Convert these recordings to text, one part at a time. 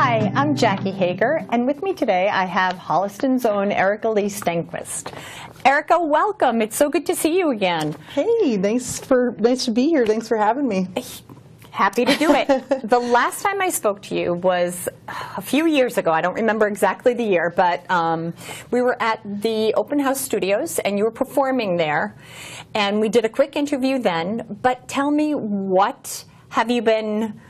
Hi, I'm Jackie Heger, and with me today I have Holliston's own Leigh Stenquist. Erica, welcome. It's so good to see you again. Hey, nice to be here. Thanks for having me. Happy to do it. The last time I spoke to you was a few years ago. I don't remember exactly the year, but we were at the Open House Studios, and you were performing there. And we did a quick interview then. But tell me, what have you been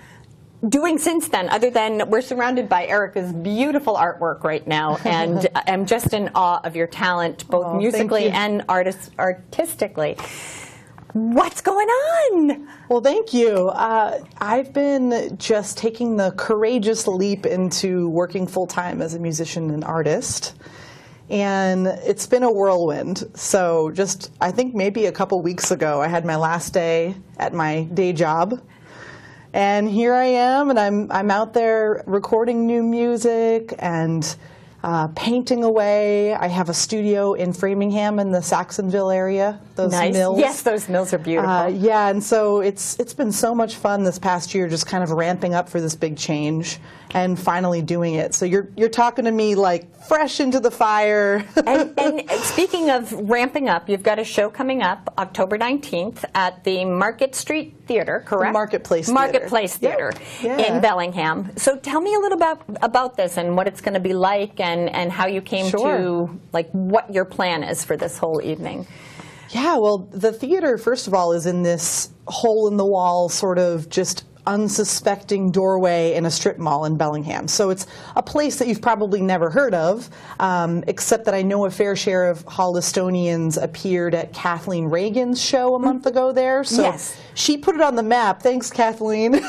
doing since then, other than we're surrounded by Erica's beautiful artwork right now, and I'm just in awe of your talent, both musically and artistically. What's going on? Well, thank you. I've been just taking the courageous leap into working full-time as a musician and artist. And it's been a whirlwind. So just, I think maybe a couple weeks ago, I had my last day at my day job. And here I am, and I'm out there recording new music and painting away. I have a studio in Framingham in the Saxonville area. Those mills. Yes, those mills are beautiful. Yeah, and so it's been so much fun this past year, just kind of ramping up for this big change and finally doing it. So you're talking to me like fresh into the fire. and speaking of ramping up, you've got a show coming up October 19th at the Market Street Theater, correct? The Marketplace Theater in Bellingham. So tell me a little about this and what it's going to be like, and how you came to, like, what your plan is for this whole evening. Yeah, well, the theater, first of all, is in this hole-in-the-wall sort of just unsuspecting doorway in a strip mall in Bellingham. So it's a place that you've probably never heard of, except that I know a fair share of Hollistonians appeared at Kathleen Reagan's show a month ago there. So she put it on the map. Thanks, Kathleen.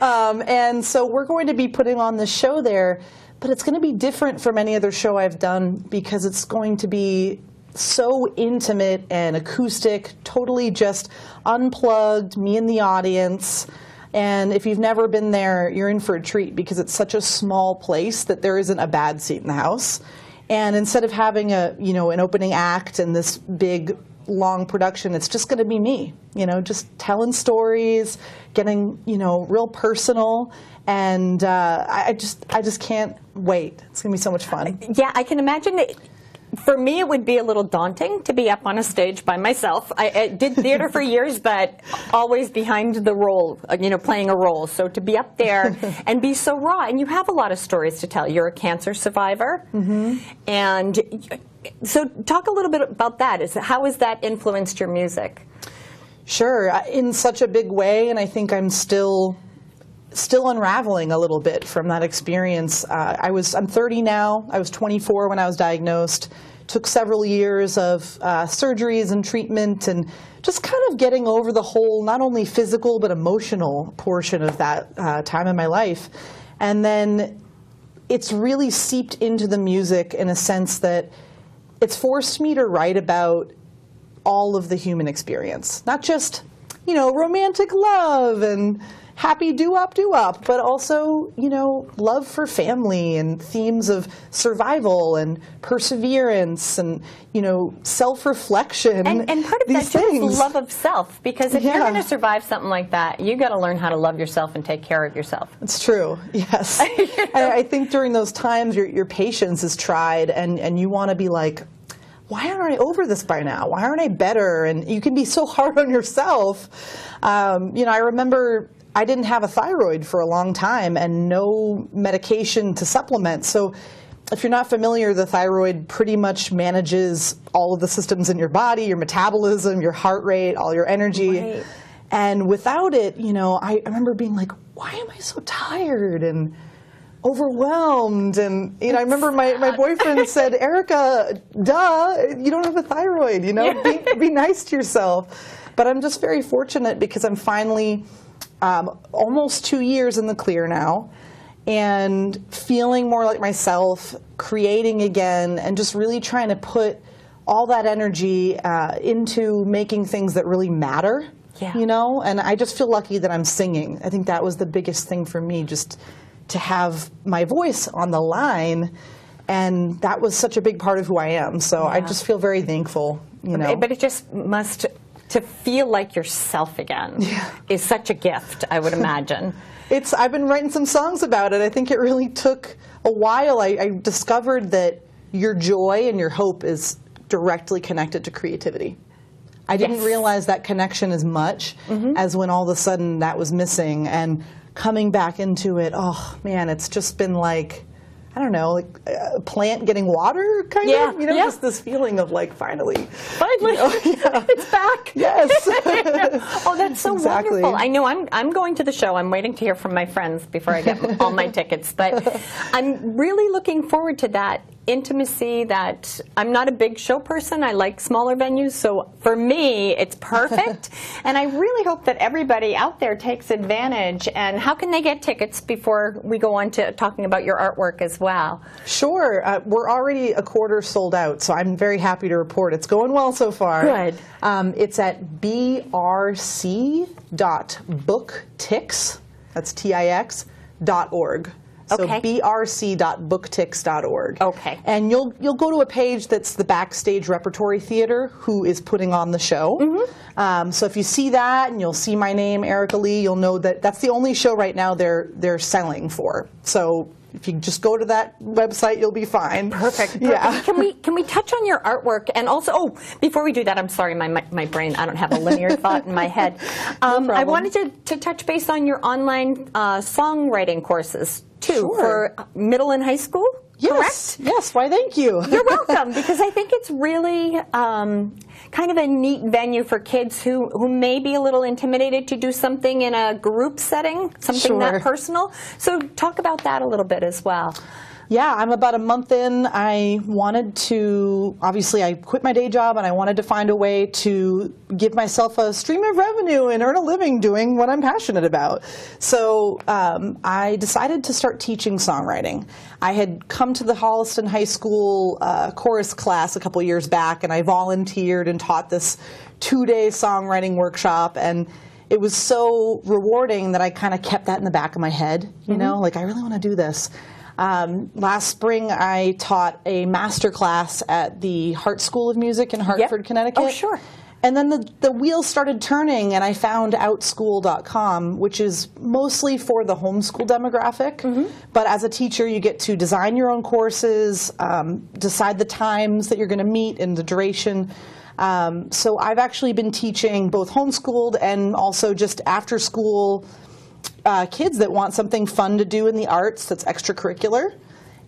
And so we're going to be putting on this show there, but it's going to be different from any other show I've done because it's going to be so intimate and acoustic, totally just unplugged, me and the audience. And if you've never been there, you're in for a treat because it's such a small place that there isn't a bad seat in the house. And instead of having an opening act and this big, long production, it's just going to be me, just telling stories, getting, real personal. And I just can't wait. It's going to be so much fun. Yeah, I can imagine it. For me, it would be a little daunting to be up on a stage by myself. I did theater for years, but always behind the role, playing a role. So to be up there and be so raw, and you have a lot of stories to tell. You're a cancer survivor, and so talk a little bit about that. How has that influenced your music? Sure, in such a big way, and I think I'm still unraveling a little bit from that experience. I'm 30 now. I was 24 when I was diagnosed. Took several years of surgeries and treatment, and just kind of getting over the whole, not only physical but emotional portion of that time in my life. And then it's really seeped into the music in a sense that it's forced me to write about all of the human experience. Not just, romantic love and happy doo-wop, but also, love for family and themes of survival and perseverance and, self-reflection. And part of that, too, is love of self, because if you're going to survive something like that, you've got to learn how to love yourself and take care of yourself. It's true, yes. I think during those times, your patience is tried, and you want to be like, why aren't I over this by now? Why aren't I better? And you can be so hard on yourself. I remember I didn't have a thyroid for a long time and no medication to supplement. So if you're not familiar, the thyroid pretty much manages all of the systems in your body, your metabolism, your heart rate, all your energy. Right. And without it, I remember being like, why am I so tired and overwhelmed? And I remember my boyfriend said, Erica, duh, you don't have a thyroid, be nice to yourself. But I'm just very fortunate because I'm finally almost 2 years in the clear now, and feeling more like myself, creating again, and just really trying to put all that energy into making things that really matter, and I just feel lucky that I'm singing. I think that was the biggest thing for me, just to have my voice on the line, and that was such a big part of who I am, so I just feel very thankful, But it just must to feel like yourself again is such a gift, I would imagine. I've been writing some songs about it. I think it really took a while. I discovered that your joy and your hope is directly connected to creativity. I didn't realize that connection as much as when all of a sudden that was missing, and coming back into it, oh man, it's just been like, I don't know, like a plant getting water, kind of. You know, just this feeling of like, finally. You know, it's back. Yes. Oh, that's so wonderful. I know I'm going to the show. I'm waiting to hear from my friends before I get all my tickets. But I'm really looking forward to that intimacy. That I'm not a big show person. I like smaller venues. So for me, it's perfect. And I really hope that everybody out there takes advantage. And how can they get tickets before we go on to talking about your artwork as well? Sure. We're already a quarter sold out, so I'm very happy to report it's going well so far. Good. It's at brc.booktix, that's TIX.org. So brc.booktix.org. Okay. And you'll go to a page that's the Backstage Repertory Theater, who is putting on the show. So if you see that and you'll see my name, Erica Leigh, you'll know that that's the only show right now they're selling for. So if you just go to that website, you'll be fine. Perfect. Yeah. Can we touch on your artwork? And also, before we do that, I'm sorry, my brain, I don't have a linear thought in my head. I wanted to touch base on your online songwriting courses, too, for middle and high school, correct? Yes, why thank you. You're welcome, because I think it's really kind of a neat venue for kids who may be a little intimidated to do something in a group setting, something that personal. So talk about that a little bit as well. Yeah, I'm about a month in. I wanted to, obviously I quit my day job and I wanted to find a way to give myself a stream of revenue and earn a living doing what I'm passionate about. So I decided to start teaching songwriting. I had come to the Holliston High School chorus class a couple years back, and I volunteered and taught this 2-day songwriting workshop, and it was so rewarding that I kind of kept that in the back of my head, you know, like I really want to do this. Last spring, I taught a master class at the Hart School of Music in Hartford, Connecticut. Oh, sure. And then the wheels started turning, and I found outschool.com, which is mostly for the homeschool demographic. But as a teacher, you get to design your own courses, decide the times that you're going to meet and the duration. So I've actually been teaching both homeschooled and also just after school kids that want something fun to do in the arts that's extracurricular.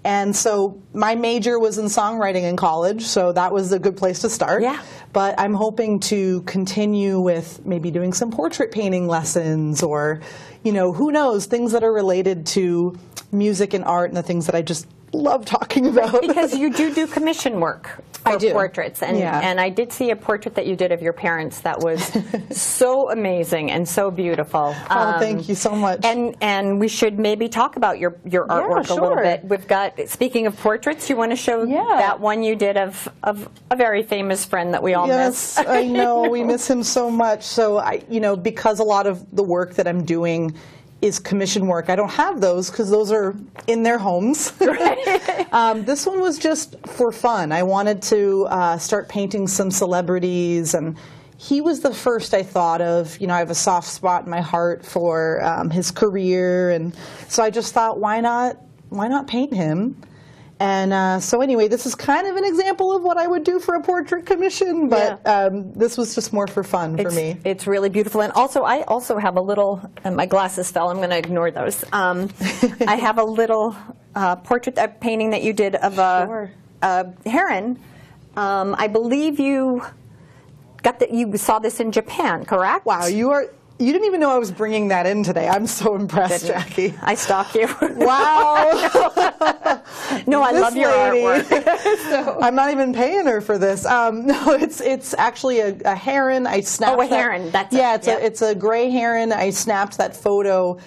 And so my major was in songwriting in college, so that was a good place to start. Yeah. But I'm hoping to continue with maybe doing some portrait painting lessons, or, you know, who knows, things that are related to music and art and the things that I just love talking about. Because you do commission work for portraits. And, and I did see a portrait that you did of your parents that was so amazing and so beautiful. Oh, thank you so much. And we should maybe talk about your artwork a little bit. We've got, speaking of portraits, you want to show that one you did of a very famous friend that we all miss. Yes, I know. We miss him so much. So, because a lot of the work that I'm doing is commission work, I don't have those because those are in their homes. This one was just for fun. I wanted to start painting some celebrities, and he was the first I thought of. You know, I have a soft spot in my heart for his career, and so I just thought, why not paint him? And so anyway, this is kind of an example of what I would do for a portrait commission, but this was just more for fun for me. It's really beautiful. And also, I also have a little, and my glasses fell, I'm going to ignore those. I have a little portrait painting that you did of a heron. I believe you saw this in Japan, correct? Wow, you didn't even know I was bringing that in today. I'm so impressed, Jackie. I stalk you. Wow. No, I love your artwork. So. I'm not even paying her for this. No, it's actually a heron. I snapped. Oh, a heron. That's it's a gray heron. I snapped that photo.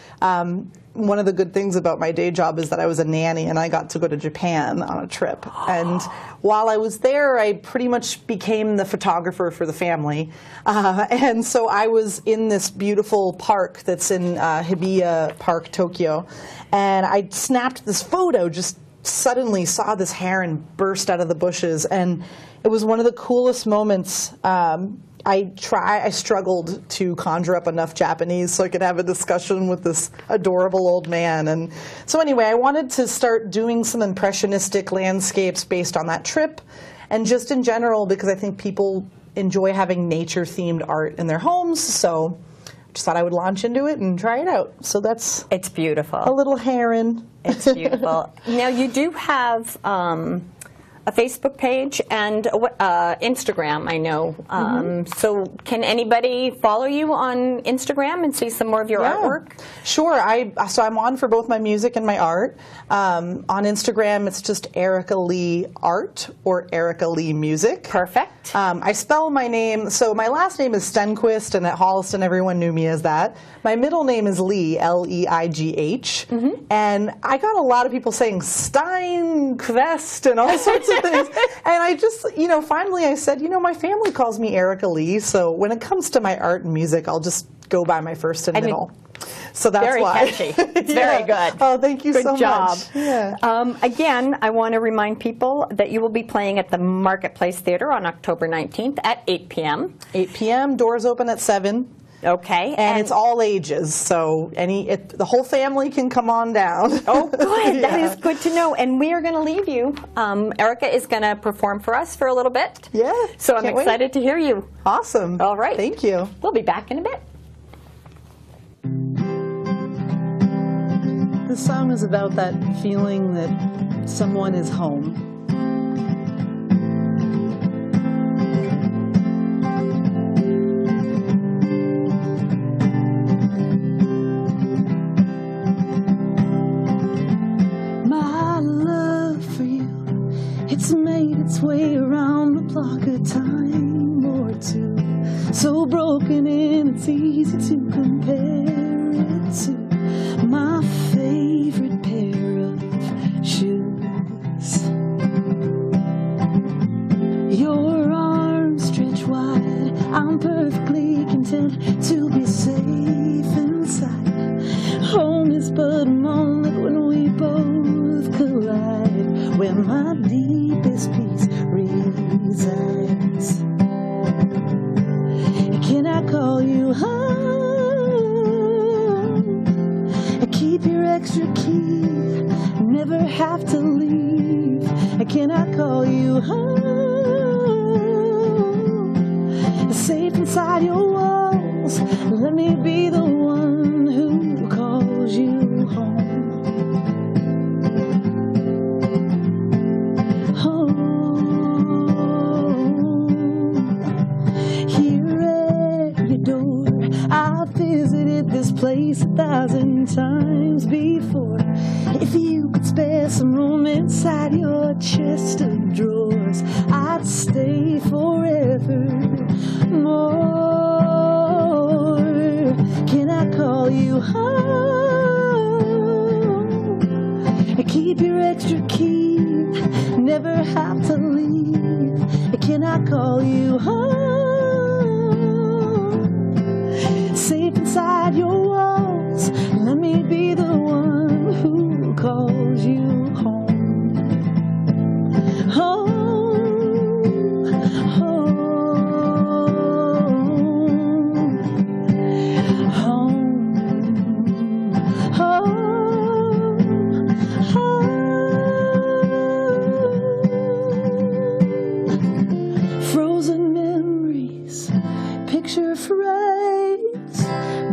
One of the good things about my day job is that I was a nanny, and I got to go to Japan on a trip. And while I was there, I pretty much became the photographer for the family. And so I was in this beautiful park that's in Hibiya Park, Tokyo. And I snapped this photo, just suddenly saw this heron burst out of the bushes. And it was one of the coolest moments I struggled to conjure up enough Japanese so I could have a discussion with this adorable old man. And so anyway, I wanted to start doing some impressionistic landscapes based on that trip, and just in general because I think people enjoy having nature-themed art in their homes. So I just thought I would launch into it and try it out. So it's beautiful. A little heron. It's beautiful. Now you do have a Facebook page and Instagram, I know. So can anybody follow you on Instagram and see some more of your artwork? Sure. So I'm on for both my music and my art. On Instagram, it's just Erica Leigh Art or Erica Leigh Music. Perfect. I spell my name, so my last name is Stenquist, and at Holliston everyone knew me as that. My middle name is Leigh, L-E-I-G-H, and I got a lot of people saying Steinquest and all sorts of things. And I just, finally I said, my family calls me Erica Leigh, so when it comes to my art and music, I'll just go by my first and middle. So that's very why. Catchy. It's very good. Oh, thank you so job. much. Yeah. Again, I want to remind people that you will be playing at the Marketplace Theater on October 19th at 8 p.m. 8 p.m., doors open at 7. Okay. And it's all ages, so the whole family can come on down. Oh, good. That is good to know. And we are going to leave you. Erica is going to perform for us for a little bit. Yeah. So I'm excited to hear you. Awesome. All right. Thank you. We'll be back in a bit. The song is about that feeling that someone is home. It's made its way around the block a time or two. So broken and it's easy to compare it to my favorite pair of shoes. Your arms stretch wide, I'm perfectly content to be safe inside. Home is but a moment when we both collide, where my deepest peace resides. Can I call you home? Keep your extra key, never have to leave. Can I call you home? Safe inside your walls, let me be the one who calls you home. I've visited this place 1,000 times before. If you could spare some room inside your chest of drawers, I'd stay forever more. Can I call you home? Keep your extra key, never have to leave. Can I call you home? Safe inside your walls, let me be the one who calls you home. Home, home, home, home, home. Frozen memories, picture frames,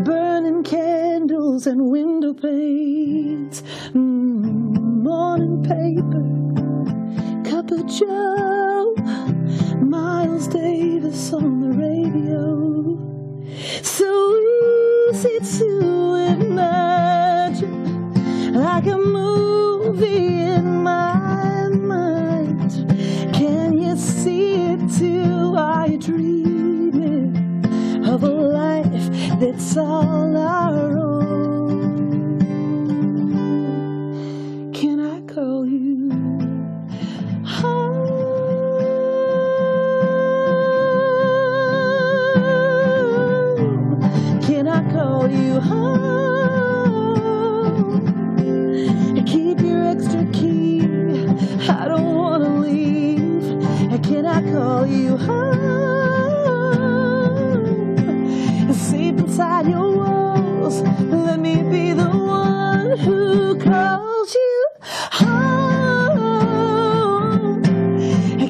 burning candles and window panes, morning paper, cup of joe, Miles Davis on the radio. So easy to imagine, like a movie in my mind. Can you see it too? Are you dreaming of a life that's all our own? Can I call you home? Can I call you home? Keep your extra key, I don't want to leave. Can I call you home? safe inside your walls. Let me be the one who calls you home.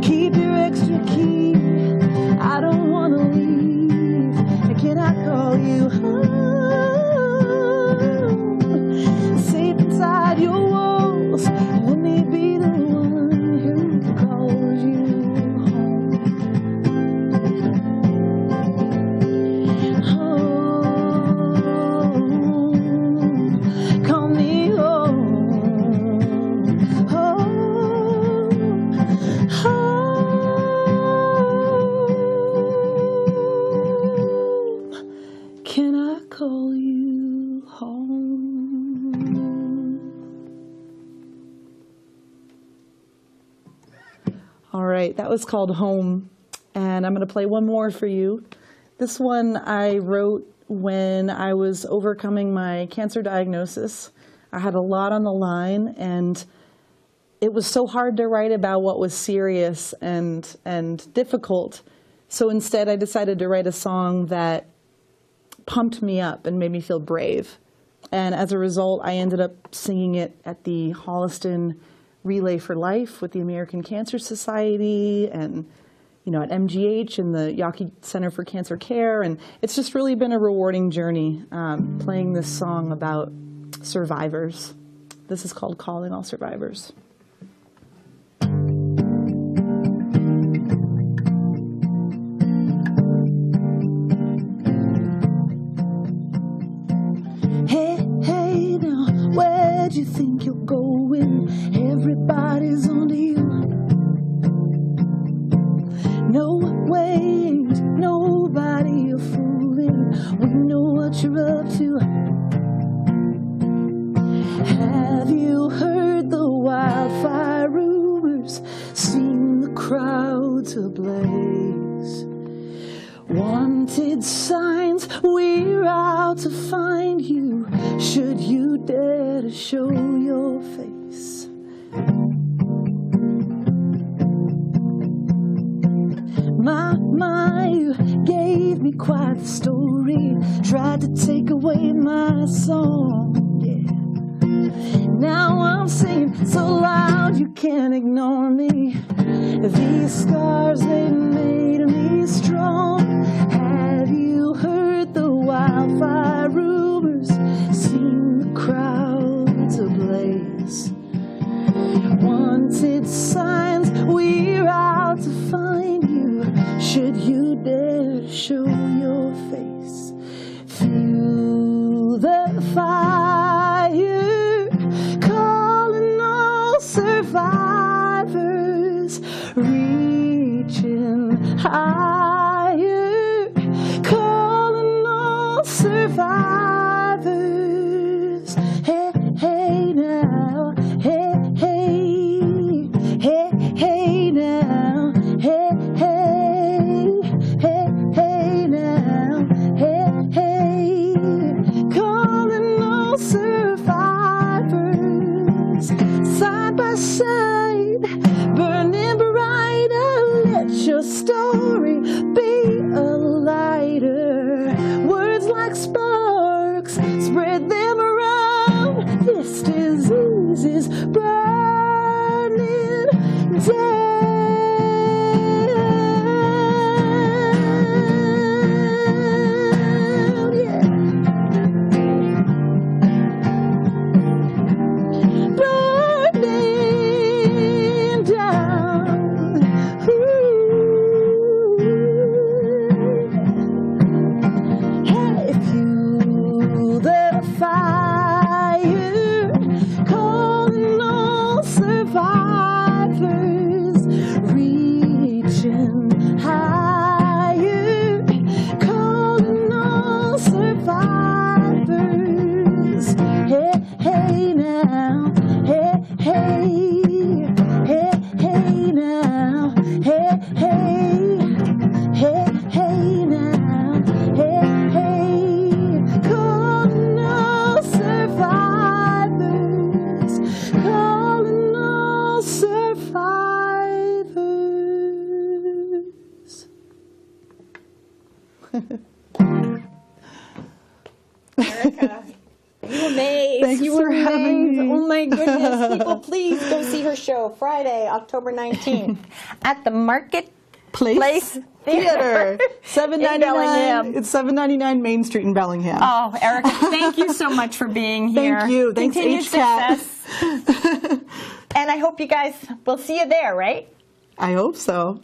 Keep your extra key, I don't want to leave. Can I call you home? Safe inside your walls. Let me be the one who calls you home. Call me home. Home. Home. Can I call you home? All right, that was called Home, and I'm going to play one more for you. This one I wrote when I was overcoming my cancer diagnosis. I had a lot on the line, and it was so hard to write about what was serious and difficult. So instead, I decided to write a song that pumped me up and made me feel brave. And as a result, I ended up singing it at the Holliston Relay for Life with the American Cancer Society, and at MGH and the Yawkey Center for Cancer Care. And it's just really been a rewarding journey playing this song about survivors. This is called Calling All Survivors. Hey, now, where'd you think you're going? Everybody's onto you. No way, ain't nobody you're fooling. We know what you're up to. Have you heard the wildfire rumors? Seen the crowds ablaze? Wanted signs, we're out to find you. Should you dare to show your face? My, you gave me quite the story. Tried to take away my song, yeah. Now I'm singing so loud you can't ignore me. These scars, they made me strong. Have you heard the wildfire rumors? Seen the crowds ablaze? Wanted signs, we're out to find you. Should you dare to show your face? Fuel the fire, calling all survivors, reaching higher, calling all survivors. Hey, hey now, hey, hey, hey, hey now, hey, hey. Hey, hey now, hey, hey, calling all survivors, side by side, burning brighter. Let your story be a lighter. Words like sparks Erica. You amazed. Thanks for having me. Oh my goodness. People, please go see her show Friday, October 19th at the Marketplace Theater. $7.99. It's $7.99 Main Street in Bellingham. Oh, Erica, thank you so much for being here. Thank you. Thanks, Continued HCAT. success. And I hope you guys will see you there, right? I hope so.